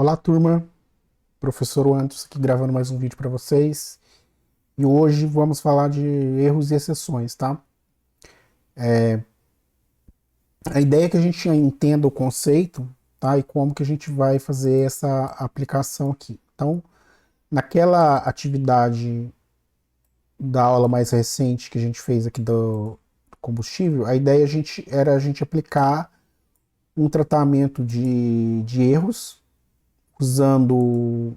Olá, turma. Professor Anderson aqui gravando mais um vídeo para vocês. E hoje vamos falar de erros e exceções, tá? A ideia é que a gente entenda o conceito, tá? E como que a gente vai fazer essa aplicação aqui. Então, naquela atividade da aula mais recente que a gente fez aqui do combustível, a ideia era a gente aplicar um tratamento de erros usando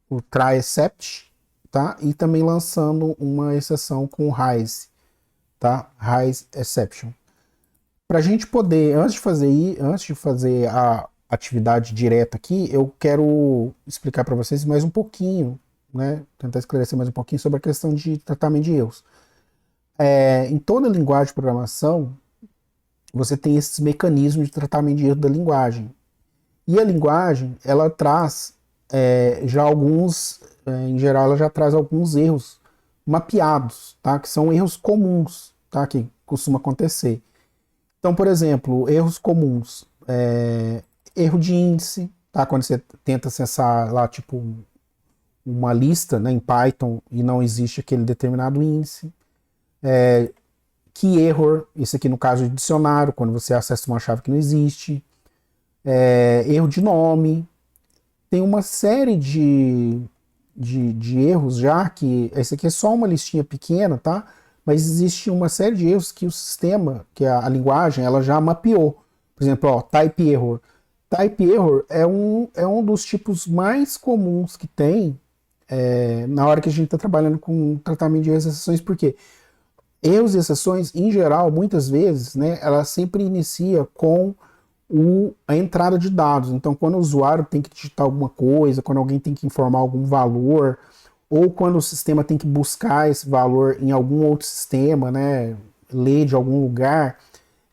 o try except, tá? E também lançando uma exceção com o RAISE, tá? RAISE exception. Para a gente poder, antes de fazer a atividade direta aqui, eu quero explicar para vocês mais um pouquinho, né? Tentar esclarecer mais um pouquinho sobre a questão de tratamento de erros. Em toda linguagem de programação, você tem esses mecanismos de tratamento de erro da linguagem. E a linguagem, ela traz já alguns, em geral, ela já traz alguns erros mapeados, tá? Que são erros comuns, tá? Que costuma acontecer. Então, por exemplo, erros comuns, erro de índice, tá? Quando você tenta acessar lá, tipo, uma lista, né, em Python e não existe aquele determinado índice. Key error, isso aqui no caso de dicionário, quando você acessa uma chave que não existe. Erro de nome, tem uma série de erros já, que esse aqui é só uma listinha pequena, tá? Mas existe uma série de erros que o sistema, que a linguagem, ela já mapeou. Por exemplo, ó, type error. Type error é um dos tipos mais comuns que tem na hora que a gente está trabalhando com tratamento de exceções, porque erros e exceções, em geral, muitas vezes, né, ela sempre inicia com a entrada de dados. Então, quando o usuário tem que digitar alguma coisa, quando alguém tem que informar algum valor, ou quando o sistema tem que buscar esse valor em algum outro sistema, né, ler de algum lugar,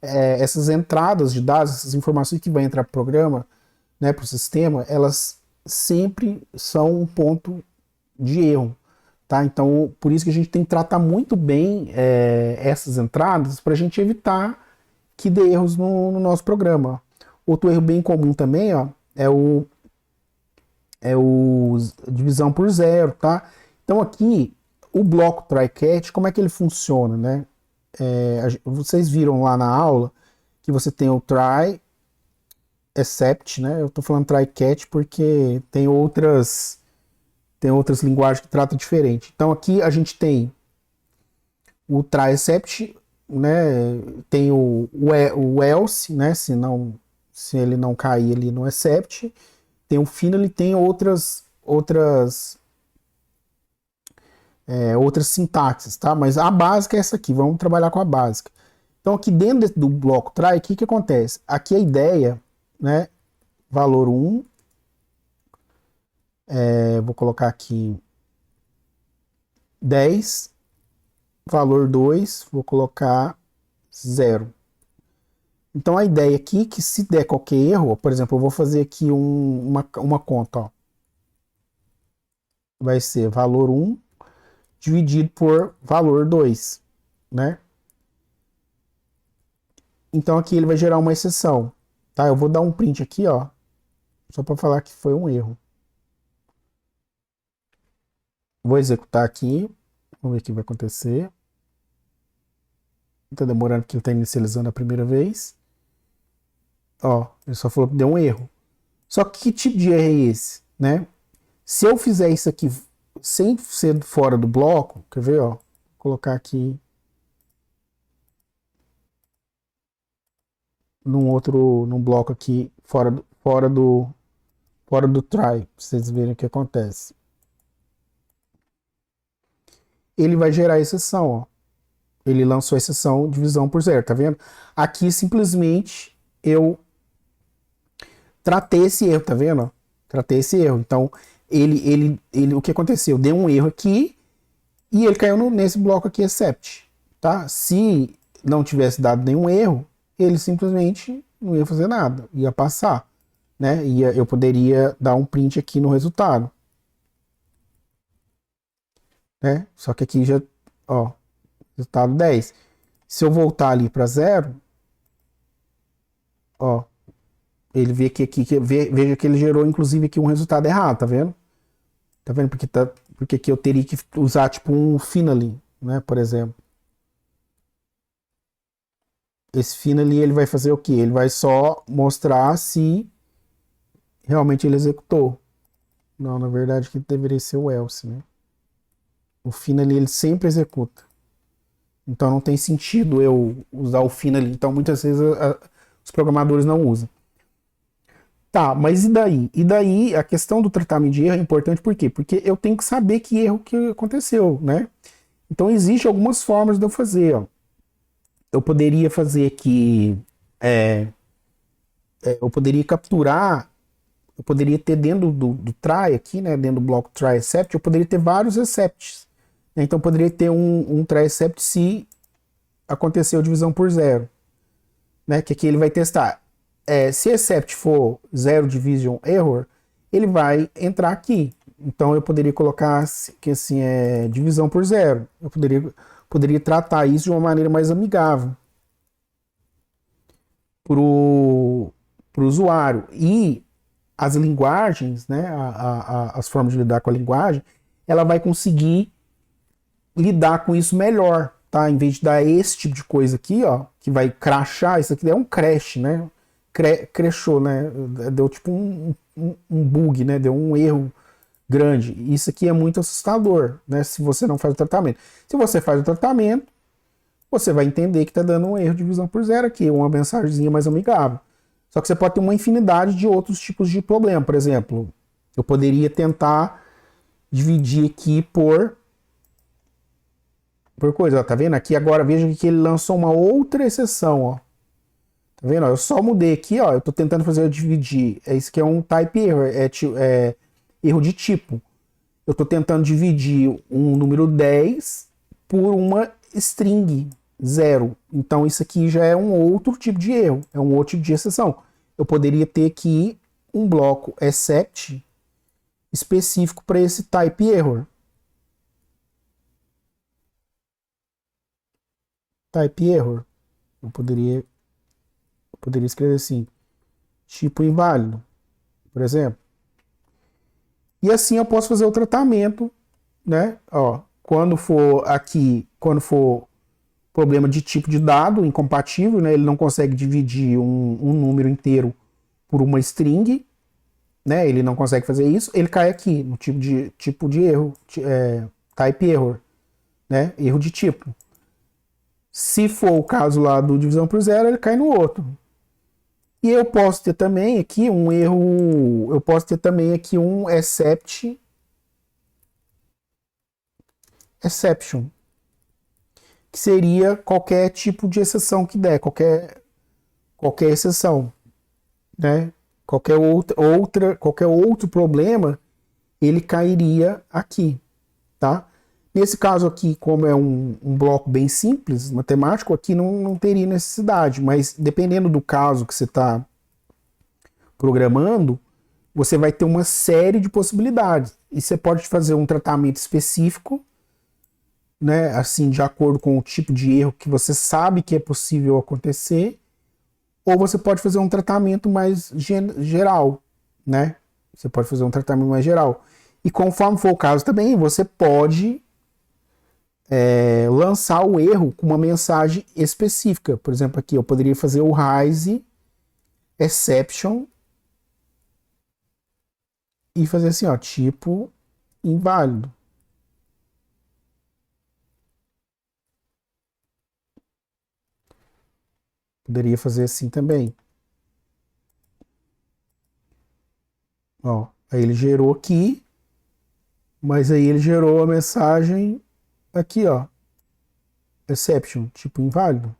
essas entradas de dados, essas informações que vai entrar para o programa, né, para o sistema, elas sempre são um ponto de erro. Tá? Então, por isso que a gente tem que tratar muito bem essas entradas para a gente evitar que dê erros no nosso programa. Outro erro bem comum também, ó, é o divisão por zero, tá? Então aqui, o bloco try-catch, como é que ele funciona, né? Vocês viram lá na aula que você tem o try, except, né? Eu tô falando try-catch porque tem outras linguagens que tratam diferente. Então aqui a gente tem o try except, né? Tem o else, né? Se ele não cair ali no except, tem o final, ele tem outras sintaxes, tá? Mas a básica é essa aqui, vamos trabalhar com a básica. Então aqui dentro do bloco try, o que acontece? Aqui a ideia, né? Valor 1, vou colocar aqui 10, valor 2, vou colocar 0. Então a ideia aqui é que se der qualquer erro, por exemplo, eu vou fazer aqui uma conta, ó. Vai ser valor 1 dividido por valor 2, né? Então aqui ele vai gerar uma exceção, tá? Eu vou dar um print aqui, ó, só para falar que foi um erro. Vou executar aqui, vamos ver o que vai acontecer. Tá demorando porque ele tá inicializando a primeira vez. Ó, ele só falou que deu um erro. Só que tipo de erro é esse, né? Se eu fizer isso aqui sem ser fora do bloco, quer ver, ó? Vou colocar aqui num bloco aqui fora do try, pra vocês verem o que acontece. Ele vai gerar exceção, ó. Ele lançou a exceção divisão por zero, tá vendo? Aqui simplesmente eu tratei esse erro, tá vendo? Tratei esse erro. Então, o que aconteceu? Deu um erro aqui e ele caiu nesse bloco aqui, except, tá? Se não tivesse dado nenhum erro, ele simplesmente não ia fazer nada, ia passar, né? Eu poderia dar um print aqui no resultado, né? Só que aqui já, ó, resultado 10. Se eu voltar ali para zero, ó, Ele vê que aqui, veja que ele gerou inclusive aqui um resultado errado, tá vendo? Tá vendo? Porque aqui eu teria que usar tipo um finally, né, por exemplo. Esse finally ele vai fazer o quê? Ele vai só mostrar se realmente ele executou. Não, na verdade que deveria ser o else, né? O finally ele sempre executa. Então não tem sentido eu usar o finally. Então muitas vezes os programadores não usam. Tá, mas e daí? E daí a questão do tratamento de erro é importante por quê? Porque eu tenho que saber que erro que aconteceu, né? Então existem algumas formas de eu fazer. Ó. Eu poderia fazer aqui, eu poderia capturar, eu poderia ter dentro do try aqui, né? Dentro do bloco try except, eu poderia ter vários excepts. Né? Então eu poderia ter um try except se aconteceu divisão por zero, né? Que aqui ele vai testar. Se except for zero division error, ele vai entrar aqui. Então eu poderia colocar que assim é divisão por zero. Eu poderia tratar isso de uma maneira mais amigável para o usuário. E as linguagens, né, as formas de lidar com a linguagem, ela vai conseguir lidar com isso melhor, tá? Em vez de dar esse tipo de coisa aqui, ó, que vai crashar, isso aqui é um crash, né? Crashou, né? Deu tipo um bug, né? Deu um erro grande. Isso aqui é muito assustador, né? Se você não faz o tratamento. Se você faz o tratamento, você vai entender que está dando um erro de divisão por zero aqui, uma mensagenzinha mais amigável. Só que você pode ter uma infinidade de outros tipos de problema. Por exemplo, eu poderia tentar dividir aqui por coisa, ó, tá vendo? Aqui agora veja que ele lançou uma outra exceção, ó. Tá vendo? Eu só mudei aqui, ó. Eu tô tentando fazer eu dividir. Isso aqui é um type error, é erro de tipo. Eu tô tentando dividir um número 10 por uma string 0. Então isso aqui já é um outro tipo de erro, é um outro tipo de exceção. Eu poderia ter aqui um bloco except específico para esse type error. Type error. Eu poderia escrever assim, tipo inválido, por exemplo. E assim eu posso fazer o tratamento, né? Ó, quando for problema de tipo de dado incompatível, né? Ele não consegue dividir um número inteiro por uma string, né? Ele não consegue fazer isso. Ele cai aqui no tipo de erro, type error, né? Erro de tipo. Se for o caso lá do divisão por zero, ele cai no outro. E eu posso ter também aqui um erro, eu posso ter também aqui um exception, que seria qualquer tipo de exceção que der, qualquer exceção, né? Qualquer outro problema, ele cairia aqui, tá? Nesse caso aqui, como é um bloco bem simples, matemático, aqui não teria necessidade, mas dependendo do caso que você está programando, você vai ter uma série de possibilidades. E você pode fazer um tratamento específico, né, assim, de acordo com o tipo de erro que você sabe que é possível acontecer, ou você pode fazer um tratamento mais geral, né? Você pode fazer um tratamento mais geral. E conforme for o caso também, você pode lançar o erro com uma mensagem específica. Por exemplo, aqui eu poderia fazer o raise exception e fazer assim, ó, tipo inválido. Poderia fazer assim também. Ó, aí ele gerou aqui, mas aí ele gerou a mensagem aqui, ó, exception, tipo inválido.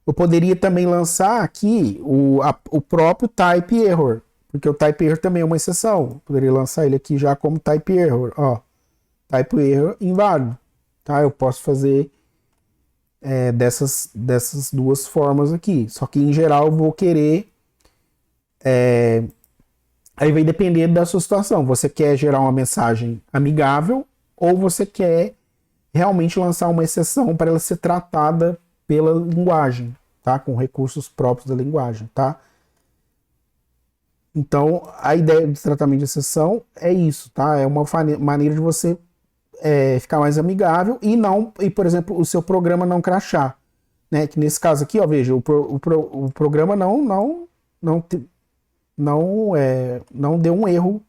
Eu poderia também lançar aqui o próprio type error, porque o type error também é uma exceção. Eu poderia lançar ele aqui já como type error, ó, type error inválido, tá? Eu posso fazer dessas duas formas aqui. Só que em geral eu vou querer aí vai depender da sua situação. Você quer gerar uma mensagem amigável ou você quer realmente lançar uma exceção para ela ser tratada pela linguagem, tá? Com recursos próprios da linguagem, tá? Então, a ideia do tratamento de exceção é isso, tá? É uma maneira de você ficar mais amigável e não, e por exemplo, o seu programa não crashar, né? Que nesse caso aqui, ó, veja, o programa não, não deu um erro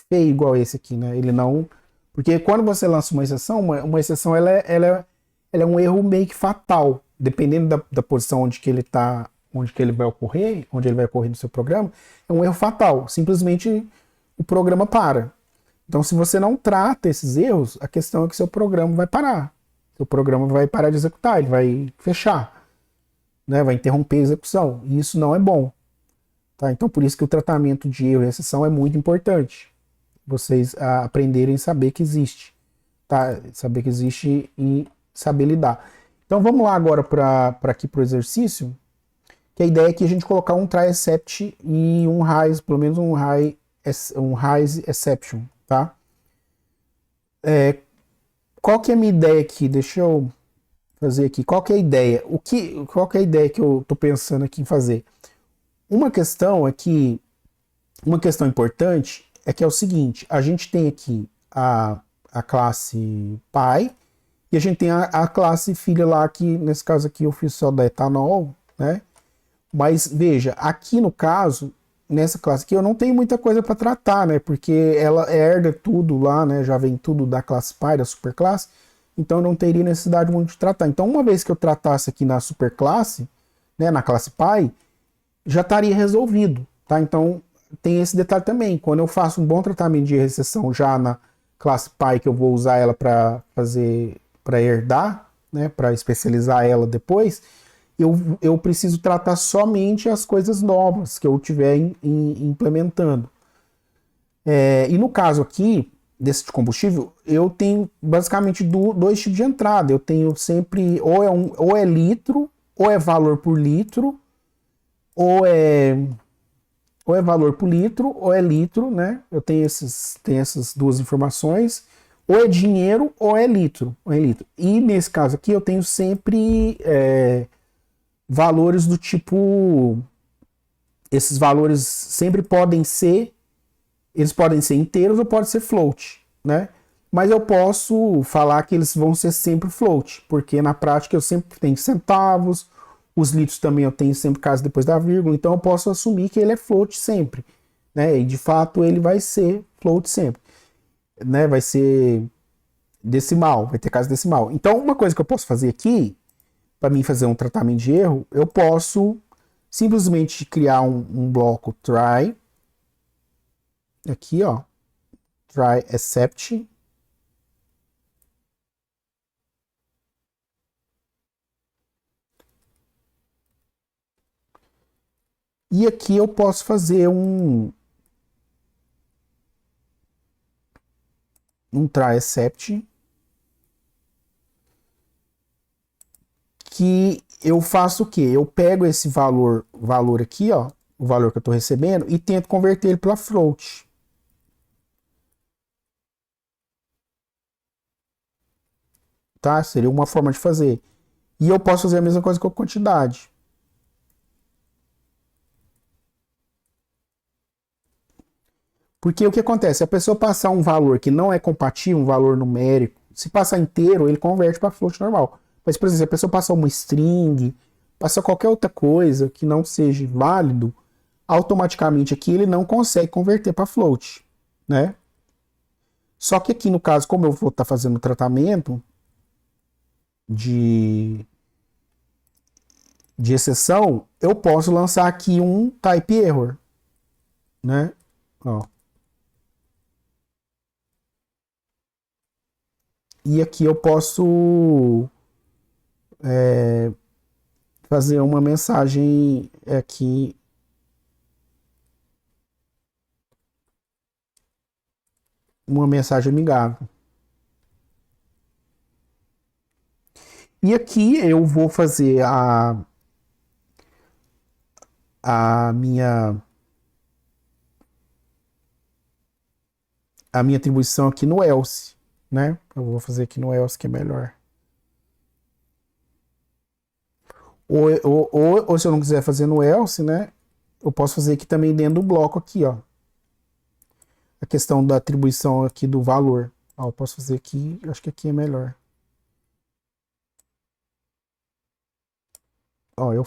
feio igual esse aqui, né? Ele não, porque quando você lança uma exceção, uma exceção ela é um erro meio que fatal, dependendo da posição onde que ele tá, onde ele vai ocorrer no seu programa, é um erro fatal. Simplesmente o programa para. Então, se você não trata esses erros, a questão é que seu programa vai parar. Seu programa vai parar de executar, ele vai fechar, né? Vai interromper a execução. E isso não é bom. Tá? Então, por isso que o tratamento de erro e exceção é muito importante. Vocês aprenderem a saber que existe. Tá? Saber que existe e saber lidar. Então, vamos lá agora para aqui para o exercício, que a ideia é que a gente colocar um try except e um rise, pelo menos um rise exception, tá? Qual que é a minha ideia aqui? Deixa eu fazer aqui. Qual que é a ideia? Qual que é a ideia que eu estou pensando aqui em fazer? Uma questão é que, uma questão importante é que é o seguinte, a gente tem aqui a classe pai e a gente tem a classe filha lá, que nesse caso aqui eu fiz só da etanol, né? Mas veja, aqui no caso, nessa classe aqui eu não tenho muita coisa para tratar, né? Porque ela herda tudo lá, né? Já vem tudo da classe pai, da superclasse, então eu não teria necessidade muito de tratar. Então, uma vez que eu tratasse aqui na superclasse, né, na classe pai, já estaria resolvido, tá? Então, tem esse detalhe também. Quando eu faço um bom tratamento de recessão já na classe pai, que eu vou usar ela para fazer, para herdar, né, para especializar ela depois, eu preciso tratar somente as coisas novas que eu estiver implementando. E no caso aqui, desse de combustível, eu tenho basicamente dois tipos de entrada. Eu tenho sempre, ou é litro, ou é valor por litro, ou é, ou é valor por litro, ou é litro, né? Eu tenho essas duas informações. Ou é dinheiro, ou é litro. Ou é litro. E nesse caso aqui, eu tenho sempre valores do tipo. Esses valores sempre podem ser. Eles podem ser inteiros ou podem ser float, né? Mas eu posso falar que eles vão ser sempre float, porque na prática eu sempre tenho centavos, os litros também eu tenho sempre caso depois da vírgula, então eu posso assumir que ele é float sempre, né? E de fato ele vai ser float sempre, né? Vai ser decimal, vai ter caso decimal. Então uma coisa que eu posso fazer aqui, para mim fazer um tratamento de erro, eu posso simplesmente criar um bloco try, aqui ó, try except, e aqui eu posso fazer um try except que eu faço o quê? Eu pego esse valor aqui, ó, o valor que eu estou recebendo, e tento converter ele para float. Tá? Seria uma forma de fazer. E eu posso fazer a mesma coisa com a quantidade. Porque o que acontece? Se a pessoa passar um valor que não é compatível, um valor numérico, se passar inteiro, ele converte para float normal. Mas, por exemplo, se a pessoa passar uma string, passar qualquer outra coisa que não seja válido, automaticamente aqui ele não consegue converter para float, né? Só que aqui no caso, como eu vou estar fazendo o tratamento de, de exceção, eu posso lançar aqui um type error, né? Ó. E aqui eu posso fazer uma mensagem aqui, uma mensagem amigável. E aqui eu vou fazer a minha a minha atribuição aqui no else, né? Eu vou fazer aqui no else que é melhor. Ou se eu não quiser fazer no else, né? eu posso fazer aqui também dentro do bloco aqui, ó. A questão da atribuição aqui do valor. Ó, eu posso fazer aqui, acho que aqui é melhor. Ó, eu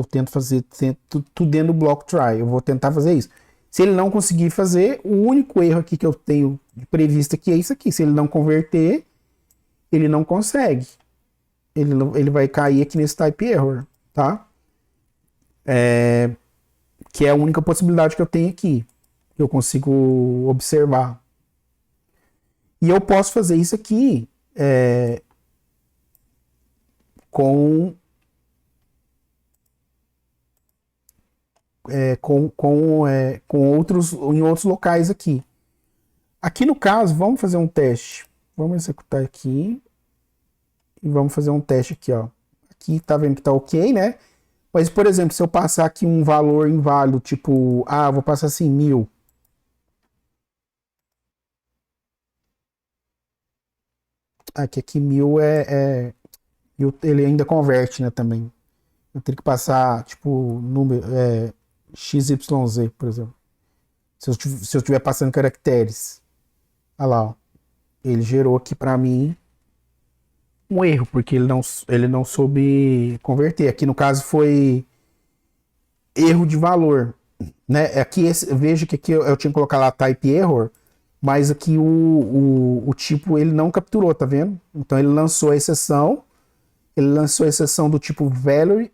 tento fazer tudo dentro do bloco try. Eu vou tentar fazer isso. Se ele não conseguir fazer, o único erro aqui que eu tenho previsto aqui é isso aqui. Se ele não converter, ele não consegue. Ele vai cair aqui nesse type error, tá? Que é a única possibilidade que eu tenho aqui. Que eu consigo observar. E eu posso fazer isso aqui com em outros locais aqui. Aqui no caso, vamos fazer um teste. Vamos executar aqui. E vamos fazer um teste aqui, ó. Aqui tá vendo que tá ok, né? Mas, por exemplo, se eu passar aqui um valor inválido, tipo, vou passar assim, 1000. Aqui 1000 ele ainda converte, né, também. Eu teria que passar, tipo, número, XYZ, por exemplo. Se eu estiver passando caracteres. Olha lá, ó. Ele gerou aqui para mim um erro, porque ele não soube converter. Aqui no caso foi erro de valor. Né? Aqui veja que aqui eu tinha que colocar lá type error, mas aqui o tipo ele não capturou, tá vendo? Então ele lançou a exceção do tipo value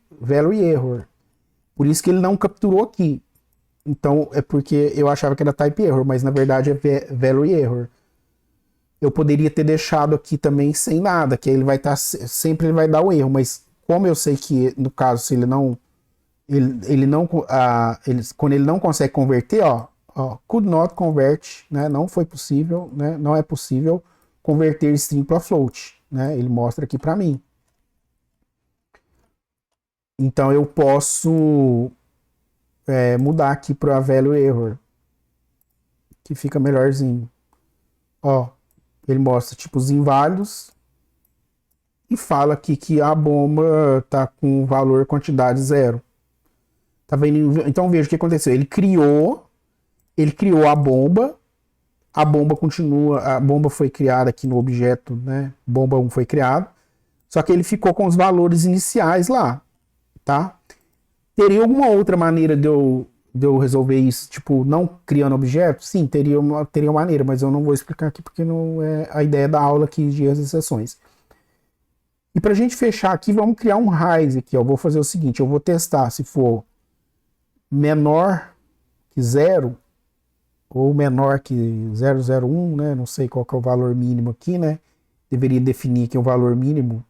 error. Por isso que ele não capturou aqui. Então é porque eu achava que era type error, mas na verdade é value error. Eu poderia ter deixado aqui também sem nada, que ele vai estar sempre ele vai dar o erro, mas como eu sei que no caso se ele não quando ele não consegue converter, ó, could not convert, né? Não foi possível, né? Não é possível converter string para float, né? Ele mostra aqui para mim. Então eu posso mudar aqui para value error, que fica melhorzinho. Ó, ele mostra tipos inválidos e fala aqui que a bomba tá com valor quantidade 0. Tá vendo? Então veja o que aconteceu. Ele criou a bomba continua, a bomba foi criada aqui no objeto, né? Bomba 1 foi criado, só que ele ficou com os valores iniciais lá, tá? Teria alguma outra maneira de eu resolver isso, tipo, não criando objetos? Sim, teria maneira, mas eu não vou explicar aqui porque não é a ideia da aula aqui de as exceções. E pra gente fechar aqui, vamos criar um raise aqui, ó. Vou fazer o seguinte, eu vou testar se for menor que 0 ou menor que 001, né? Não sei qual que é o valor mínimo aqui, né? Deveria definir aqui o valor mínimo.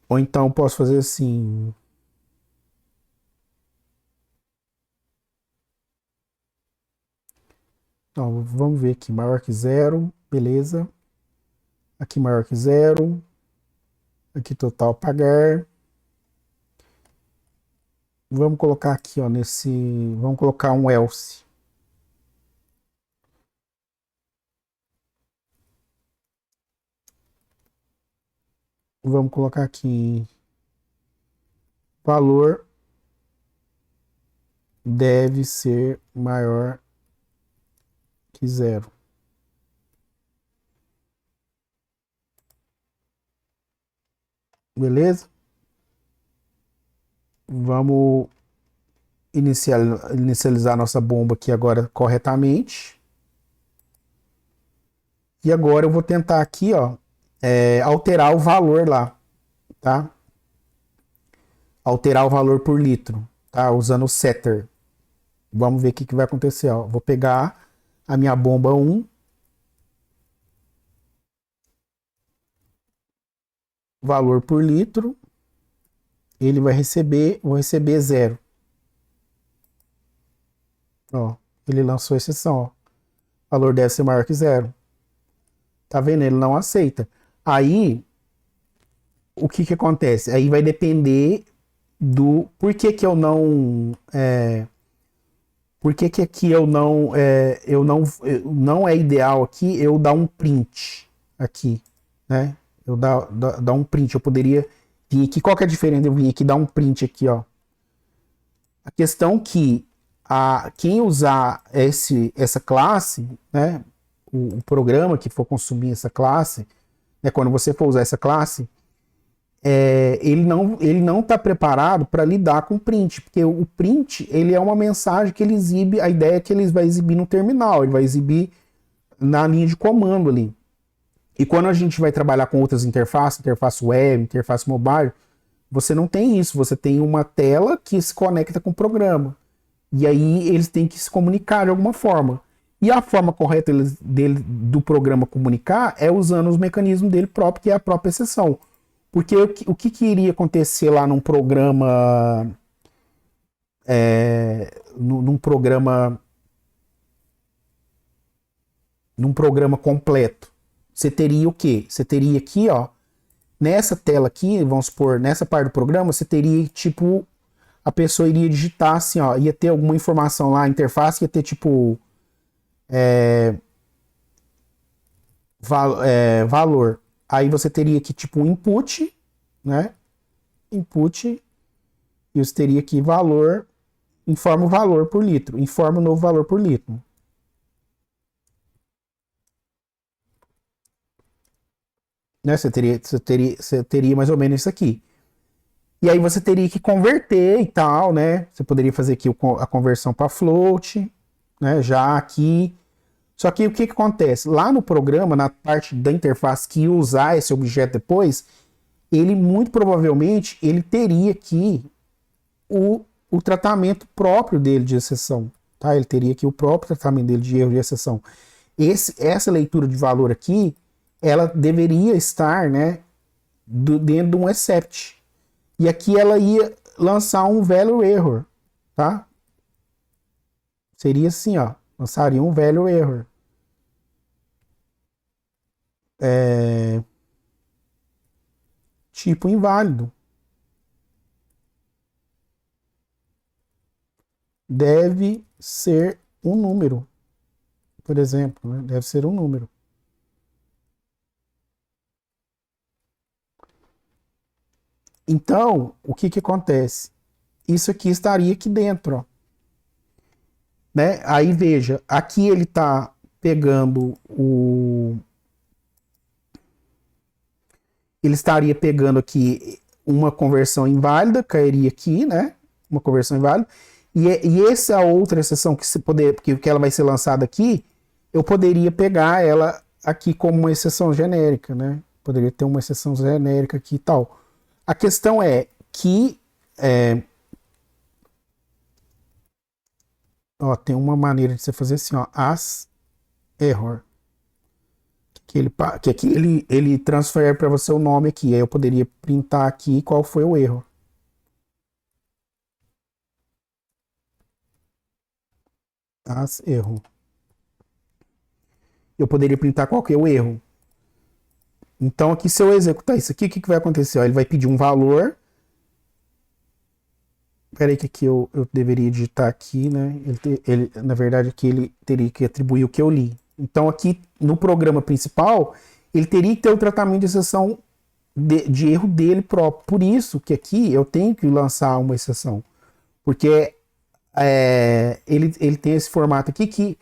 Ou então posso fazer assim. Então, vamos ver aqui, maior que 0, beleza. Aqui maior que 0. Aqui total pagar. Vamos colocar aqui, ó, vamos colocar um else. Vamos colocar aqui valor deve ser maior que 0. Beleza? Vamos inicializar nossa bomba aqui agora corretamente. E agora eu vou tentar aqui, ó, alterar o valor lá, tá? Alterar o valor por litro, tá? Usando o setter. Vamos ver o que vai acontecer, ó. Vou pegar a minha bomba 1. Valor por litro. Ele vai receber, vou receber 0. Ó, ele lançou exceção, ó. Valor deve ser maior que 0. Tá vendo? Ele não aceita. Aí, o que acontece? Aí vai depender do por que eu não por que aqui eu não não é ideal aqui eu dar um print aqui, né? Eu dar um print. Eu poderia vim aqui, qual que é a diferença? Eu vim aqui dar um print aqui, ó. A questão que quem usar essa classe, né, o programa que for consumir essa classe, né, quando você for usar essa classe, ele não está preparado para lidar com o print, porque o print ele é uma mensagem que ele exibe, a ideia é que ele vai exibir no terminal, ele vai exibir na linha de comando ali. E quando a gente vai trabalhar com outras interfaces, interface web, interface mobile, você não tem isso, você tem uma tela que se conecta com o programa. E aí eles têm que se comunicar de alguma forma. E a forma correta do programa comunicar é usando os mecanismos dele próprio, que é a própria exceção. Porque o que iria acontecer lá num programa. Num programa. Num programa completo. Você teria o quê? Você teria aqui, ó. Nessa tela aqui, vamos supor, nessa parte do programa, você teria tipo. A pessoa iria digitar assim, ó. Ia ter alguma informação lá, a interface ia ter tipo. Valor. Aí você teria aqui tipo um input, né? Input. E você teria aqui valor. Informa o valor por litro. Informa o novo valor por litro. Né? Você teria mais ou menos isso aqui. E aí você teria que converter e tal, né? Você poderia fazer aqui a conversão para float, né? Já aqui. Só que o que acontece? Lá no programa, na parte da interface que usar esse objeto depois, ele muito provavelmente ele teria aqui o tratamento próprio dele de exceção. Tá? Ele teria aqui o próprio tratamento dele de erro de exceção. Essa leitura de valor aqui, ela deveria estar, né, dentro de um except. E aqui ela ia lançar um value error, tá? Seria assim, ó, lançaria um value error. Tipo inválido. Deve ser um número, por exemplo, né? Deve ser um número. Então, o que acontece? Isso aqui estaria aqui dentro, ó. Né? Aí veja, aqui ele está pegando ele estaria pegando aqui uma conversão inválida, cairia aqui, né? Uma conversão inválida. E essa outra exceção que ela vai ser lançada aqui, eu poderia pegar ela aqui como uma exceção genérica, né? Poderia ter uma exceção genérica aqui e tal. A questão é que ó, tem uma maneira de você fazer assim, ó, as error. Que aqui ele transfere para você o nome aqui. Aí eu poderia printar aqui qual foi o erro. As erro. Eu poderia printar qual que é o erro. Então aqui se eu executar isso aqui, o que vai acontecer? Ó, ele vai pedir um valor. Espera aí que aqui eu deveria digitar aqui, né? Na verdade aqui ele teria que atribuir o que eu li. Então aqui no programa principal, ele teria que ter o tratamento de exceção de erro dele próprio. Por isso que aqui eu tenho que lançar uma exceção. Porque ele tem esse formato aqui que,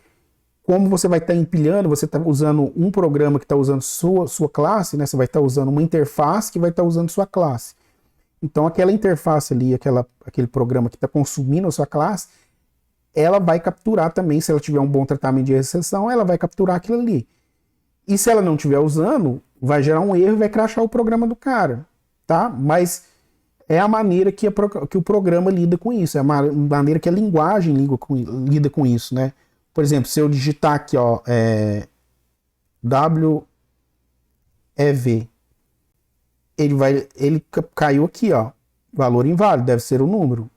como você vai estar empilhando, você está usando um programa que está usando sua classe, né? Você vai estar usando uma interface que vai estar usando sua classe. Então aquela interface ali, aquele programa que está consumindo a sua classe, ela vai capturar também, se ela tiver um bom tratamento de exceção, ela vai capturar aquilo ali. E se ela não estiver usando, vai gerar um erro e vai crashar o programa do cara, tá? Mas é a maneira que o programa lida com isso, é a maneira que a linguagem lida com isso, né? Por exemplo, se eu digitar aqui, ó, WEV, ele caiu aqui, ó, valor inválido, deve ser o número,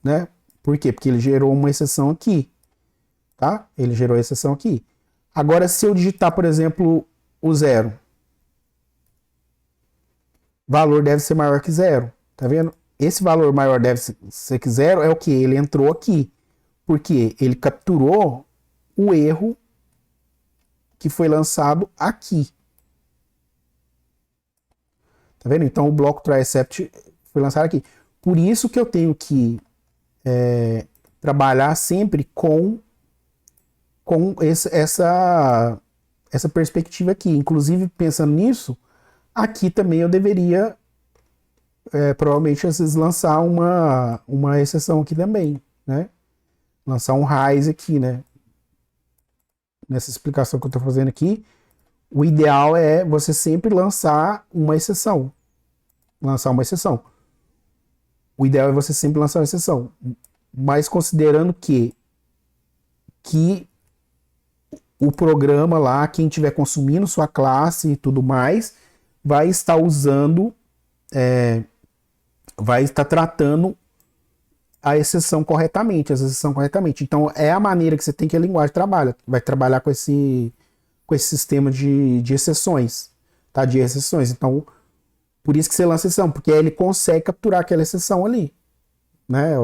né? Por quê? Porque ele gerou uma exceção aqui, tá? Ele gerou a exceção aqui. Agora, se eu digitar, por exemplo, o zero, valor deve ser maior que zero, tá vendo? Esse valor maior deve ser que zero é o que? Ele entrou aqui, porque ele capturou o erro que foi lançado aqui. Tá vendo? Então o bloco try except foi lançado aqui. Por isso que eu tenho que trabalhar sempre com essa perspectiva aqui. Inclusive, pensando nisso, aqui também eu deveria provavelmente às vezes lançar uma exceção aqui também, né? Lançar um RAIS aqui, né? Nessa explicação que eu estou fazendo aqui, o ideal é você sempre lançar uma exceção. Lançar uma exceção. O ideal é você sempre lançar uma exceção. Mas considerando que o programa lá, quem estiver consumindo sua classe e tudo mais, vai estar usando, vai estar tratando a exceção corretamente, a exceção corretamente. Então, é a maneira que você tem que a linguagem trabalha. Vai trabalhar com esse sistema de exceções, tá? De exceções. Então, por isso que você lança exceção, porque aí ele consegue capturar aquela exceção ali, né?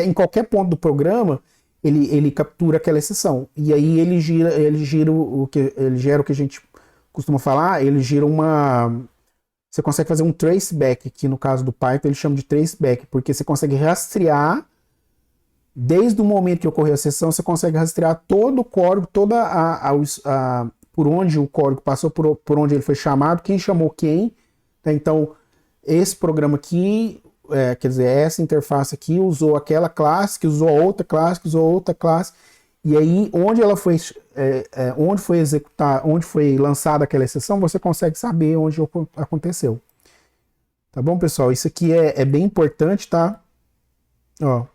Em qualquer ponto do programa, ele captura aquela exceção. E aí ele gera o que a gente costuma falar, ele gira uma... Você consegue fazer um traceback, aqui no caso do Python ele chama de traceback, porque você consegue rastrear, desde o momento que ocorreu a exceção, você consegue rastrear todo o código, por onde o código passou, por onde ele foi chamado, quem chamou quem. Né? Então, esse programa aqui, quer dizer, essa interface aqui usou aquela classe, que usou outra classe, que usou outra classe, e aí onde ela foi, onde foi executar, onde foi lançada aquela exceção, você consegue saber onde aconteceu. Tá bom, pessoal? Isso aqui é bem importante, tá? Ó,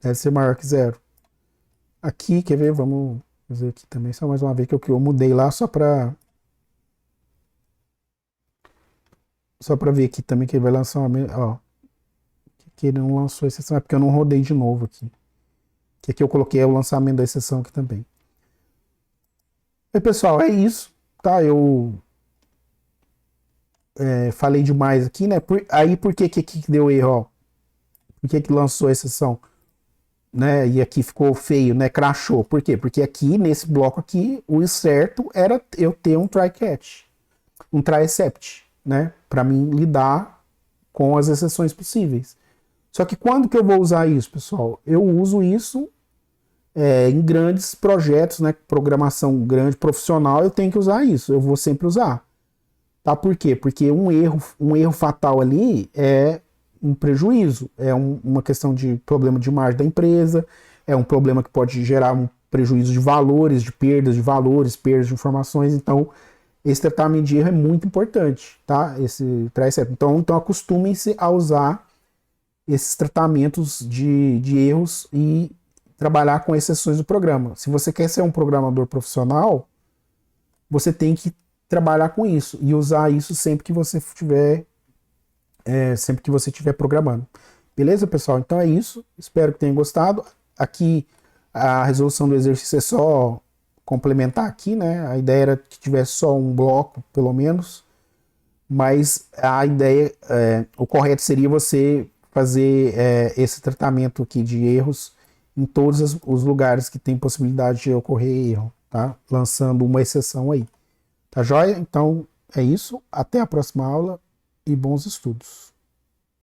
deve ser maior que 0. Aqui, quer ver? Vamos fazer aqui também, só mais uma vez, que eu mudei lá só para ver aqui também que ele vai lançar uma... Ó, que ele não lançou a exceção, é porque eu não rodei de novo aqui. Que aqui eu coloquei o lançamento da exceção aqui também. E pessoal, é isso, tá? Eu falei demais aqui, né? Aí por que deu erro, ó? Por que lançou a exceção? Né? E aqui ficou feio, né? Crashou. Por quê? Porque aqui, nesse bloco aqui, o certo era eu ter um try catch, um try except, né? Para mim lidar com as exceções possíveis. Só que quando que eu vou usar isso, pessoal? Eu uso isso em grandes projetos, né? Programação grande, profissional, eu tenho que usar isso. Eu vou sempre usar. Tá? Por quê? Porque um erro fatal ali é um prejuízo, uma questão de problema de margem da empresa, é um problema que pode gerar um prejuízo de valores, de perdas de valores, perdas de informações. Então, esse tratamento de erro é muito importante, tá? Esse try-except. Então acostumem-se a usar esses tratamentos de erros e trabalhar com exceções do programa. Se você quer ser um programador profissional, você tem que trabalhar com isso e usar isso sempre que você estiver programando. Beleza, pessoal? Então é isso. Espero que tenham gostado. Aqui a resolução do exercício é só complementar aqui, né? A ideia era que tivesse só um bloco, pelo menos. Mas a ideia, o correto seria você fazer esse tratamento aqui de erros em todos os lugares que tem possibilidade de ocorrer erro, tá? Lançando uma exceção aí. Tá joia? Então é isso. Até a próxima aula e bons estudos.